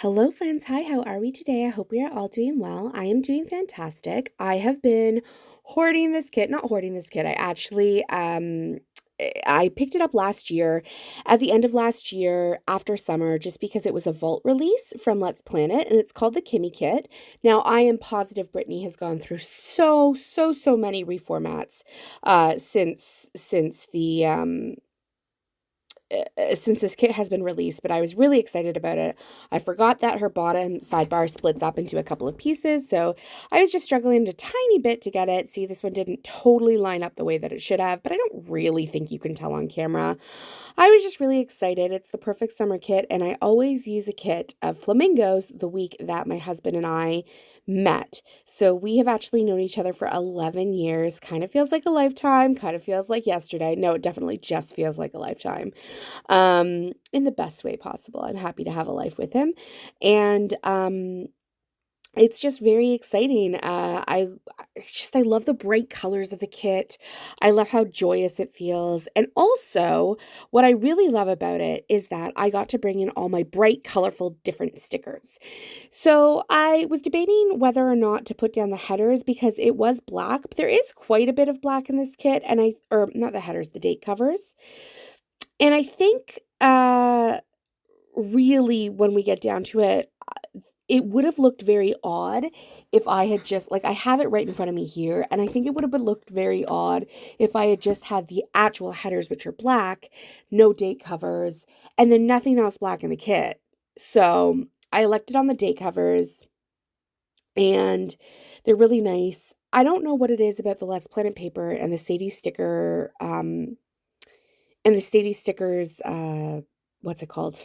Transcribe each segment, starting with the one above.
Hello, friends. Hi, how are we today? I hope we are all doing well. I am doing fantastic. I have been hoarding this kit, not hoarding this kit. I picked it up last year, at the end of last year after summer, just because it was a vault release from Let's Planet, and it's called the Kimmy kit. Now, I am positive Brittany has gone through so many reformats since this kit has been released, but I was really excited about it. I forgot that her bottom sidebar splits up into a couple of pieces, so I was just struggling a tiny bit to get it. See, this one didn't totally line up the way that it should have, but I don't really think you can tell on camera. I was just really excited. It's the perfect summer kit, and I always use a kit of flamingos the week that my husband and I met. So we have actually known each other for 11 years. Kind of feels like a lifetime, kind of feels like yesterday. No, it definitely just feels like a lifetime, in the best way possible. I'm happy to have a life with him. And it's just very exciting. I love the bright colors of the kit. I love how joyous it feels. And also, what I really love about it is that I got to bring in all my bright, colorful, different stickers. So I was debating whether or not to put down the headers because it was black, but there is quite a bit of black in this kit, or not the headers, the date covers. And I think, really, when we get down to it, it would have looked very odd if I had just, like, I have it right in front of me here, and I think it would have looked very odd if I had just had the actual headers, which are black, no date covers, and then nothing else black in the kit. So I elected on the date covers, and they're really nice. I don't know what it is about the Let's Planet paper and the Sadie sticker, what's it called?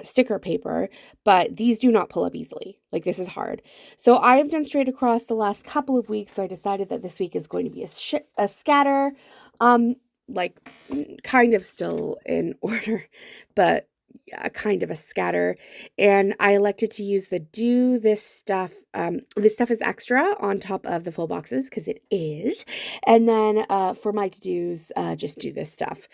Sticker paper, but these do not pull up easily. Like, this is hard. So I have done straight across the last couple of weeks. So I decided that this week is going to be a scatter, like kind of still in order, but yeah, kind of a scatter. And I elected to use the do this stuff. This stuff is extra on top of the full boxes because it is. And then for my to-dos, just do this stuff.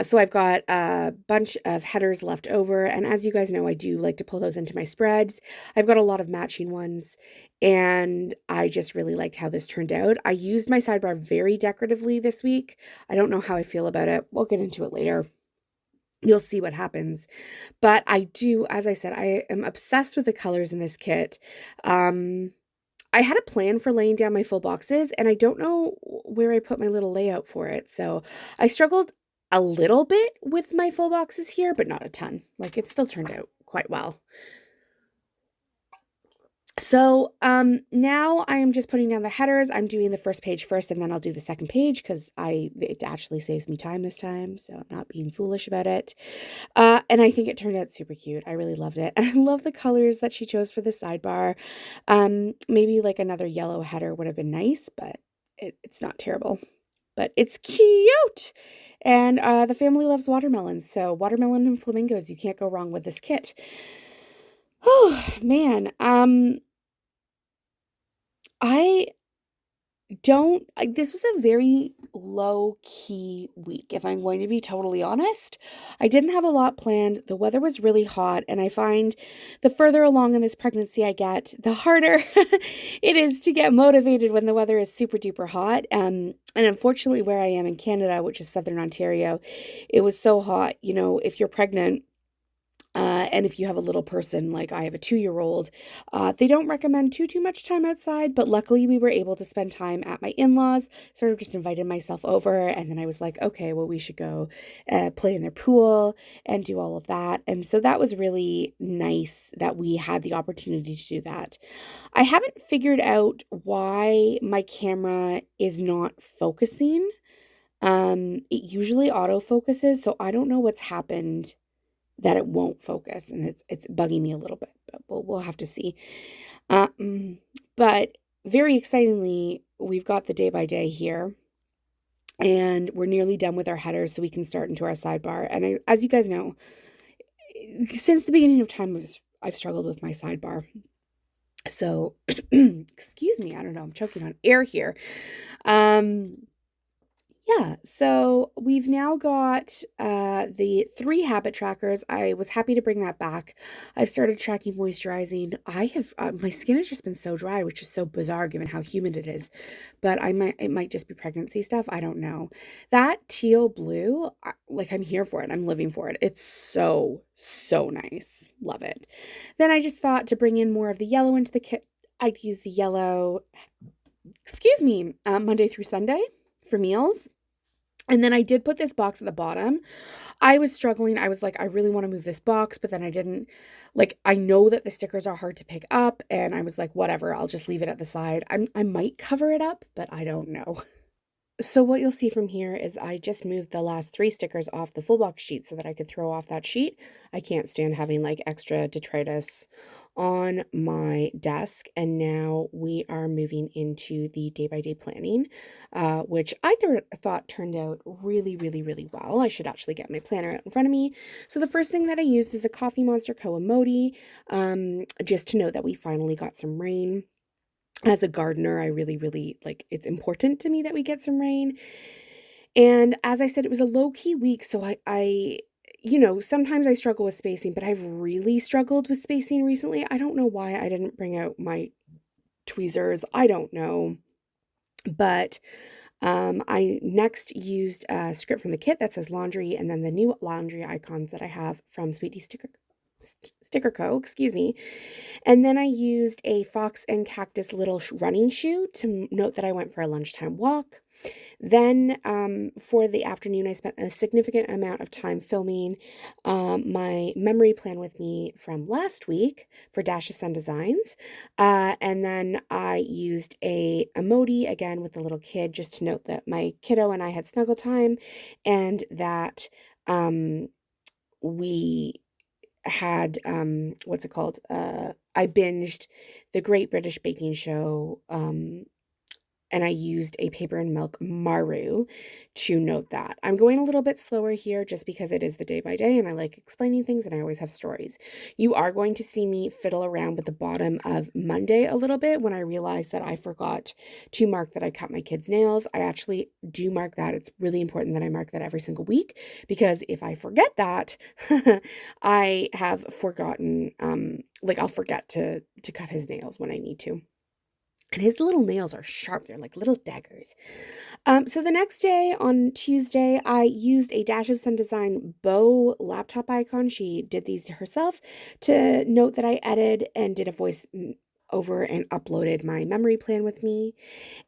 So I've got a bunch of headers left over. And as you guys know, I do like to pull those into my spreads. I've got a lot of matching ones. And I just really liked how this turned out. I used my sidebar very decoratively this week. I don't know how I feel about it. We'll get into it later. You'll see what happens. But I do, as I said, I am obsessed with the colors in this kit. I had a plan for laying down my full boxes, and I don't know where I put my little layout for it. So I struggled a little bit with my full boxes here, but not a ton. Like, it still turned out quite well. So now I am just putting down the headers. I'm doing the first page first, and then I'll do the second page because it actually saves me time this time, so I'm not being foolish about it. And I think it turned out super cute. I really loved it. And I love the colors that she chose for the sidebar. Maybe like another yellow header would have been nice, but it's not terrible. But it's cute. And the family loves watermelons, so watermelon and flamingos, you can't go wrong with this kit. Oh, man. I this was a very low key week, if I'm going to be totally honest. I didn't have a lot planned. The weather was really hot, and I find the further along in this pregnancy I get, the harder it is to get motivated when the weather is super duper hot. And unfortunately, where I am in Canada, which is Southern Ontario, it was so hot. You know, if you're pregnant, and if you have a little person, like I have a 2-year-old, they don't recommend too much time outside, but luckily we were able to spend time at my in-laws, sort of just invited myself over, and then I was like, okay, well, we should go play in their pool and do all of that. And so that was really nice that we had the opportunity to do that. I haven't figured out why my camera is not focusing. It usually auto focuses, so I don't know what's happened that it won't focus, and it's bugging me a little bit, but we'll have to see. But very excitingly, we've got the day by day here, and we're nearly done with our headers, so we can start into our sidebar. And as you guys know, since the beginning of time, I've struggled with my sidebar. So, excuse me, I don't know, I'm choking on air here. Yeah, so we've now got the 3 habit trackers. I was happy to bring that back. I've started tracking moisturizing. I have my skin has just been so dry, which is so bizarre given how humid it is. But it might just be pregnancy stuff. I don't know. That teal blue, like I'm here for it. I'm living for it. It's so nice. Love it. Then I just thought to bring in more of the yellow into the kit. I'd use the yellow, Monday through Sunday for meals. And then I did put this box at the bottom. I was struggling. I was like, I really want to move this box, but then I didn't. Like, I know that the stickers are hard to pick up, and I was like, whatever, I'll just leave it at the side. I might cover it up, but I don't know. So what you'll see from here is I just moved the last 3 stickers off the full box sheet so that I could throw off that sheet. I can't stand having like extra detritus on my desk. And now we are moving into the day-by-day planning, which I thought turned out really well. I should actually get my planner out in front of me. So the first thing that I used is a Coffee Monster Koa-Modi, just to note that we finally got some rain. As a gardener, I really like, it's important to me that we get some rain. And as I said, it was a low-key week, so sometimes I struggle with spacing, but I've really struggled with spacing recently. I don't know why I didn't bring out my tweezers. I don't know. But I next used a script from the kit that says laundry, and then the new laundry icons that I have from Sweet Tea Sticker Co. Excuse me. And then I used a Fox and Cactus little running shoe to note that I went for a lunchtime walk. Then for the afternoon, I spent a significant amount of time filming my memory plan with me from last week for Dash of Sun Designs. And then I used a emoji again with the little kid just to note that my kiddo and I had snuggle time and that we had what's it called? I binged the Great British Baking Show, and I used a Paper and Milk Maru to note that. I'm going a little bit slower here just because it is the day by day and I like explaining things and I always have stories. You are going to see me fiddle around with the bottom of Monday a little bit when I realized that I forgot to mark that I cut my kids' nails. I actually do mark that. It's really important that I mark that every single week because if I forget that, I have forgotten, I'll forget to cut his nails when I need to. And his little nails are sharp. They're like little daggers. So the next day on Tuesday, I used a Dash of Sun Design bow laptop icon. She did these herself to note that I edited and did a voice over and uploaded my memory plan with me.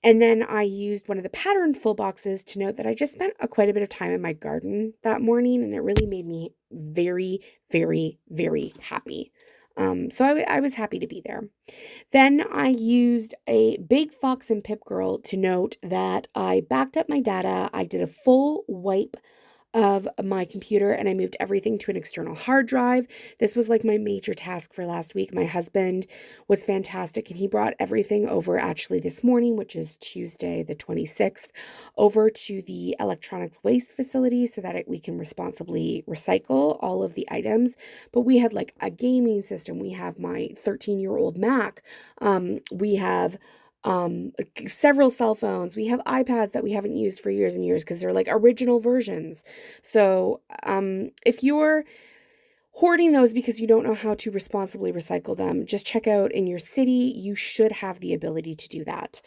And then I used one of the patterned full boxes to note that I just spent quite a bit of time in my garden that morning, and it really made me very happy. So I was happy to be there. Then I used a big Fox and Pip girl to note that I backed up my data. I did a full wipe of my computer and I moved everything to an external hard drive. This was like my major task for last week. My husband was fantastic and he brought everything over actually this morning, which is Tuesday the 26th, over to the electronics waste facility so that we can responsibly recycle all of the items. But we had like a gaming system. We have my 13-year-old Mac. We have several cell phones. We have iPads that we haven't used for years and years because they're like original versions. So if you're hoarding those because you don't know how to responsibly recycle them, just check out in your city. You should have the ability to do that.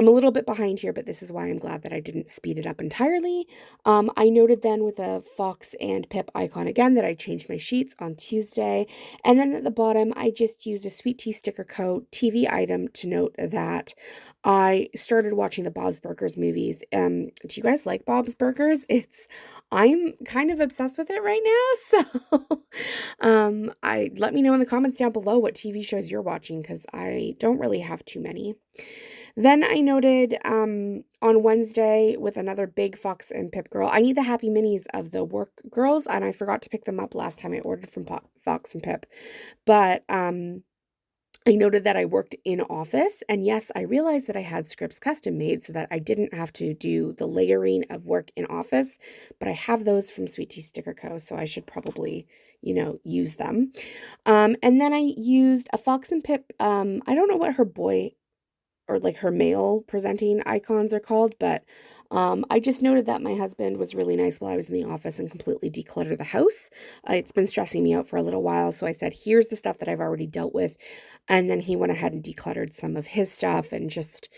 I'm a little bit behind here, but this is why I'm glad that I didn't speed it up entirely. I noted then with a Fox and Pip icon again that I changed my sheets on Tuesday. And then at the bottom, I just used a Sweet Tea Sticker Co. TV item to note that I started watching the Bob's Burgers movies. Do you guys like Bob's Burgers? I'm kind of obsessed with it right now. So let me know in the comments down below what TV shows you're watching because I don't really have too many. Then I noted on Wednesday with another big Fox and Pip girl, I need the happy minis of the work girls, and I forgot to pick them up last time I ordered from Fox and Pip. But I noted that I worked in office, and yes, I realized that I had scripts custom made so that I didn't have to do the layering of work in office, but I have those from Sweet Tea Sticker Co., so I should probably, use them. And then I used a Fox and Pip, I don't know what her boy or like her male presenting icons are called, but I just noted that my husband was really nice while I was in the office and completely decluttered the house. It's been stressing me out for a little while, so I said, here's the stuff that I've already dealt with. And then he went ahead and decluttered some of his stuff, and just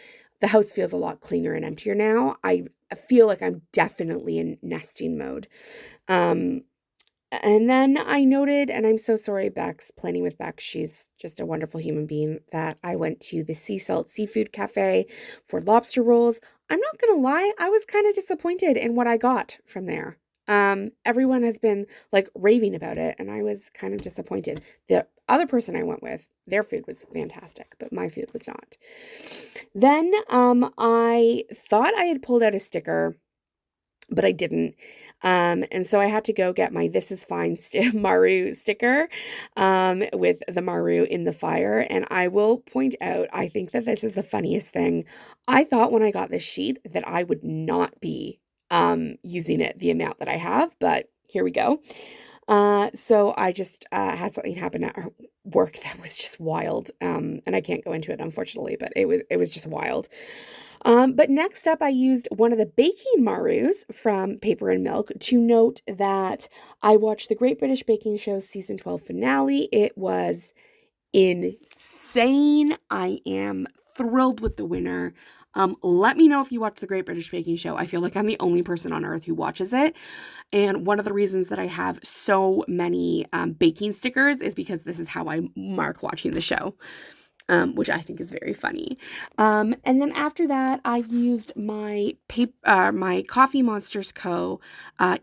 the house feels a lot cleaner and emptier now. I feel like I'm definitely in nesting mode. Um, and then I noted, and I'm so sorry, Bex, planning with Bex, she's just a wonderful human being, that I went to the Sea Salt Seafood Cafe for lobster rolls. I'm not gonna lie, I was kind of disappointed in what I got from there. Everyone has been like raving about it, and I was kind of disappointed. The other person I went with, their food was fantastic, but my food was not. Then I thought I had pulled out a sticker, but I didn't. And so I had to go get my This Is Fine Maru sticker with the Maru in the fire. And I will point out, I think that this is the funniest thing. I thought when I got this sheet that I would not be using it the amount that I have, but here we go. So I just had something happen at work that was just wild. And I can't go into it, unfortunately, but it was just wild. But next up, I used one of the baking Marus from Paper and Milk to note that I watched the Great British Baking Show season 12 finale. It was insane. I am thrilled with the winner. Let me know if you watch the Great British Baking Show. I feel like I'm the only person on earth who watches it. And one of the reasons that I have so many baking stickers is because this is how I mark watching the show. Which I think is very funny. And then after that, I used my Coffee Monsters Co.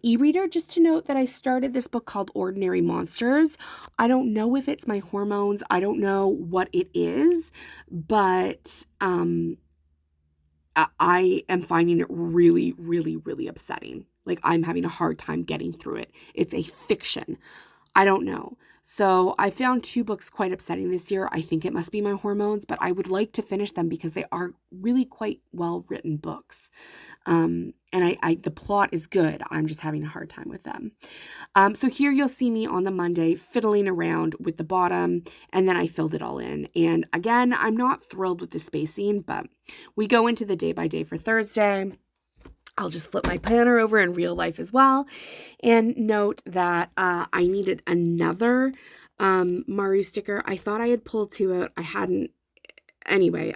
e-reader just to note that I started this book called Ordinary Monsters. I don't know if it's my hormones. I don't know what it is, but I am finding it really, really, really upsetting. Like, I'm having a hard time getting through it. It's a fiction. I don't know. So I found 2 books quite upsetting this year. I think it must be my hormones, but I would like to finish them because they are really quite well-written books. And the plot is good. I'm just having a hard time with them. So here you'll see me on the Monday fiddling around with the bottom, and then I filled it all in. And again, I'm not thrilled with the spacing, but we go into the day by day for Thursday. I'll just flip my planner over in real life as well and note that I needed another Maru sticker. I thought I had pulled 2 out. I hadn't. Anyway,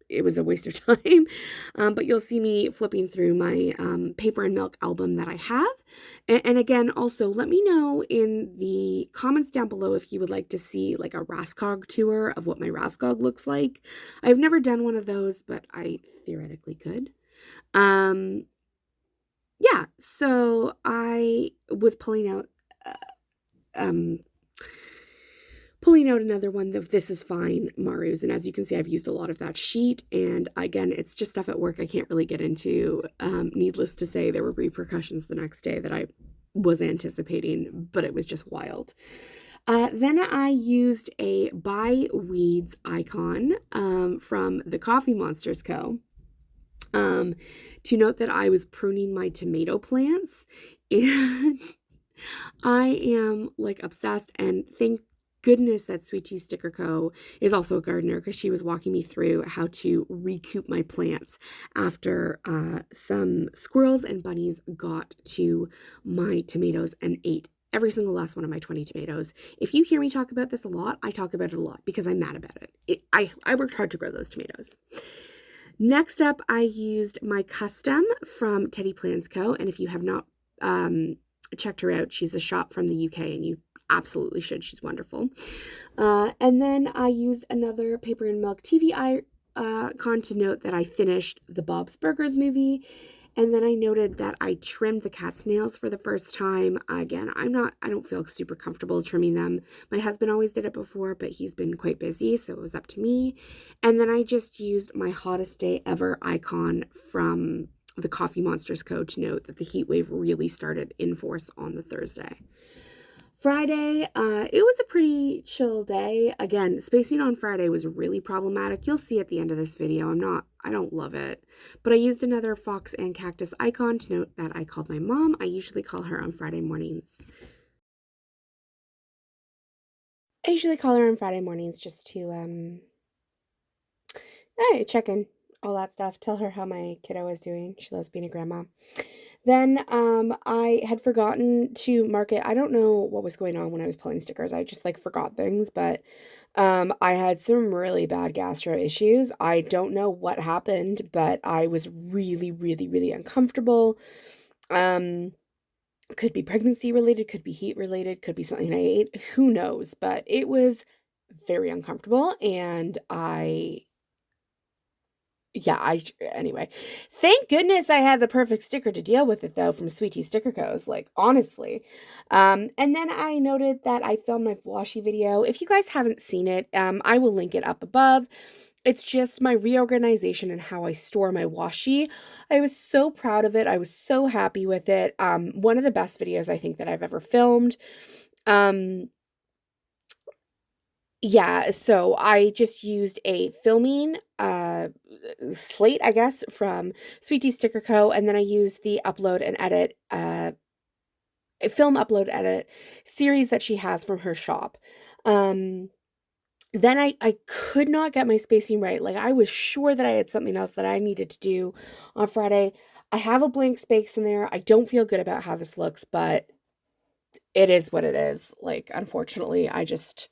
it was a waste of time. But you'll see me flipping through my Paper and Milk album that I have. And again, also let me know in the comments down below if you would like to see like a Raskog tour of what my Raskog looks like. I've never done one of those, but I theoretically could. Yeah, so I was pulling out another one of This Is Fine Marus, and as you can see, I've used a lot of that sheet, and again, it's just stuff at work I can't really get into. Needless to say, there were repercussions the next day that I was anticipating, but it was just wild. Then I used a Buy Weeds icon from the Coffee Monsters Co. To note that I was pruning my tomato plants, and I am like obsessed, and thank goodness that Sweet Tea Sticker Co. is also a gardener, because she was walking me through how to recoup my plants after some squirrels and bunnies got to my tomatoes and ate every single last one of my 20 tomatoes. If you hear me talk about this a lot, I talk about it a lot because I'm mad about it. I worked hard to grow those tomatoes. Next up, I used my custom from Teddy Plans Co. And if you have not checked her out, she's a shop from the UK, and you absolutely should. She's wonderful. And then I used another Paper and Milk TV icon to note that I finished the Bob's Burgers movie. And then I noted that I trimmed the cat's nails for the first time. Again, I don't feel super comfortable trimming them. My husband always did it before, but he's been quite busy, so it was up to me. And then I just used my hottest day ever icon from the Coffee Monsters Co. to note that the heat wave really started in force on the Thursday. Friday, it was a pretty chill day. Again, spacing on Friday was really problematic. You'll see at the end of this video. I don't love it. But I used another Fox and Cactus icon to note that I called my mom. I usually call her on Friday mornings. I usually call her on Friday mornings just to check in. all that stuff. Tell her how my kiddo is doing. She loves being a grandma. Then I had forgotten to mark it. I don't know what was going on when I was pulling stickers. I just like forgot things, but I had some really bad gastro issues. I don't know what happened, but I was really, really, really uncomfortable. Um, could be pregnancy related, could be heat related, could be something I ate. Who knows? But it was very uncomfortable, and anyway, thank goodness I had the perfect sticker to deal with it though from Sweetie Sticker Co's, like honestly. And then I noted that I filmed my washi video. If you guys haven't seen it, I will link it up above. It's just my reorganization and how I store my washi. I was so proud of it. I was so happy with it. One of the best videos I think that I've ever filmed. Yeah, so I just used a filming slate, I guess, from Sweetie Sticker Co. And then I used the upload and edit, film upload edit series that she has from her shop. Then I could not get my spacing right. Like I was sure that I had something else that I needed to do on Friday. I have a blank space in there. I don't feel good about how this looks, but it is what it is. Like, unfortunately, I just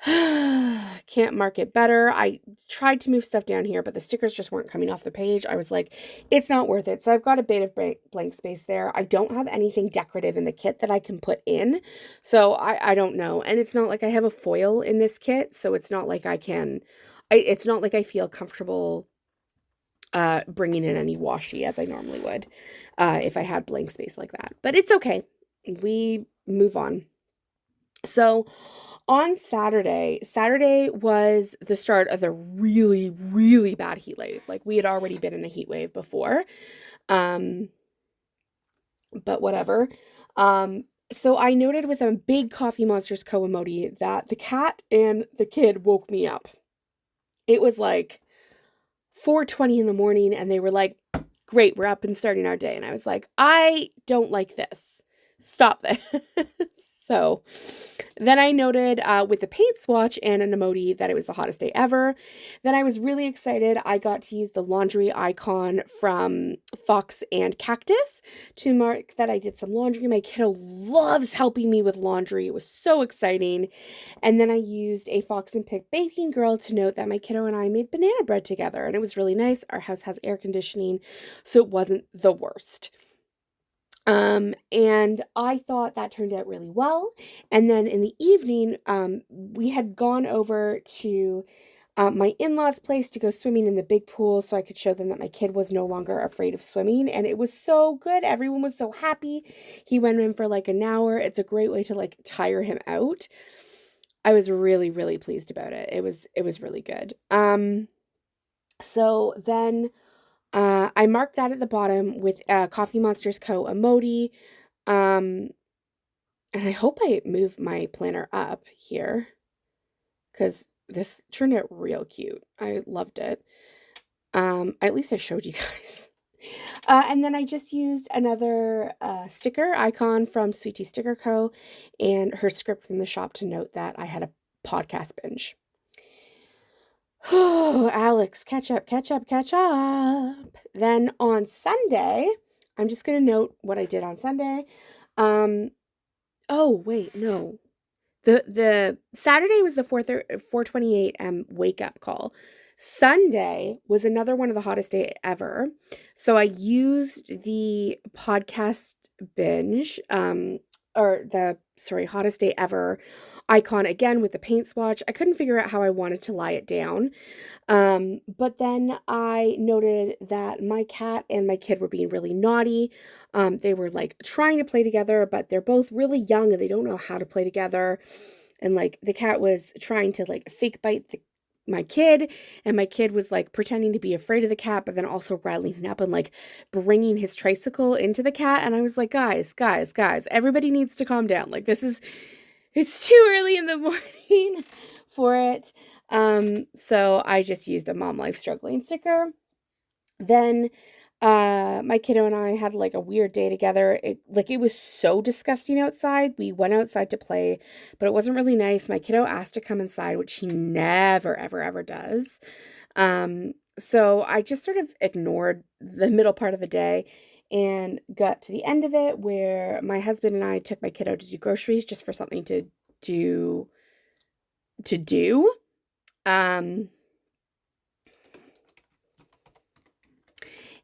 can't mark it better. I tried to move stuff down here, but the stickers just weren't coming off the page. I was like, it's not worth it. So I've got a bit of blank space there. I don't have anything decorative in the kit that I can put in. So I don't know. And it's not like I have a foil in this kit. So it's not like it's not like I feel comfortable bringing in any washi as I normally would if I had blank space like that. But it's okay. We move on. So on Saturday was the start of the really, really bad heat wave. Like we had already been in a heat wave before. But whatever. So I noted with a big Coffee Monsters co-emoji that the cat and the kid woke me up. It was like 4:20 in the morning and they were like, great, we're up and starting our day. And I was like, I don't like this. Stop this. So then I noted with the paint swatch and an emoji that it was the hottest day ever. Then I was really excited. I got to use the laundry icon from Fox and Cactus to mark that I did some laundry. My kiddo loves helping me with laundry. It was so exciting. And then I used a Fox and Pip baking girl to note that my kiddo and I made banana bread together. And it was really nice. Our house has air conditioning, so it wasn't the worst. And I thought that turned out really well. And then in the evening, we had gone over to my in-laws' place to go swimming in the big pool so I could show them that my kid was no longer afraid of swimming. And it was so good. Everyone was so happy. He went in for like an hour. It's a great way to like tire him out. I was really, really pleased about it. It was really good. So then I marked that at the bottom with Coffee Monsters Co. emoji. And I hope I moved my planner up here because this turned out real cute. I loved it. At least I showed you guys. And then I just used another sticker icon from Sweetie Sticker Co. and her script from the shop to note that I had a podcast binge. Oh, Alex, catch up, catch up, catch up. Then on Sunday, I'm just going to note what I did on Sunday. Oh, wait, no. The Saturday was the 4:28 wake up call. Sunday was another one of the hottest day ever. So I used the podcast binge, hottest day ever icon again with the paint swatch. I couldn't figure out how I wanted to lie it down. But then I noted that my cat and my kid were being really naughty. They were like trying to play together, but they're both really young and they don't know how to play together. And like the cat was trying to like fake bite my kid, and my kid was like pretending to be afraid of the cat, but then also rattling him up and like bringing his tricycle into the cat. And I was like, guys, everybody needs to calm down. Like it's too early in the morning for it. So I just used a Mom Life Struggling sticker. Then my kiddo and I had like a weird day together. It was so disgusting outside. We went outside to play, but it wasn't really nice. My kiddo asked to come inside, which he never, ever, ever does. So I just sort of ignored the middle part of the day and got to the end of it where my husband and I took my kid out to do groceries just for something do to do. Um,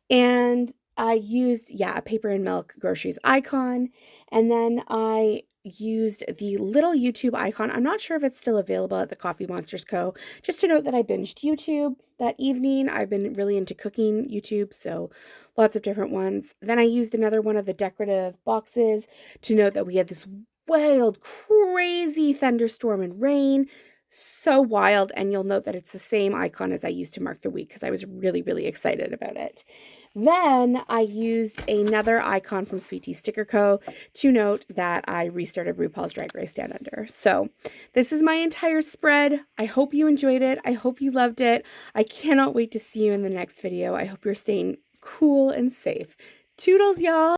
and I used, yeah, a paper and milk groceries icon. And then I used the little YouTube icon. I'm not sure if it's still available at the Coffee Monsters Co. Just to note that I binged YouTube that evening. I've been really into cooking YouTube, so lots of different ones. Then I used another one of the decorative boxes to note that we had this wild, crazy thunderstorm and rain. So wild, and you'll note that it's the same icon as I used to mark the week because I was really, really excited about it. Then I used another icon from Sweet Tea Sticker Co. to note that I restarted RuPaul's Drag Race Down Under. So this is my entire spread. I hope you enjoyed it. I hope you loved it. I cannot wait to see you in the next video. I hope you're staying cool and safe. Toodles, y'all!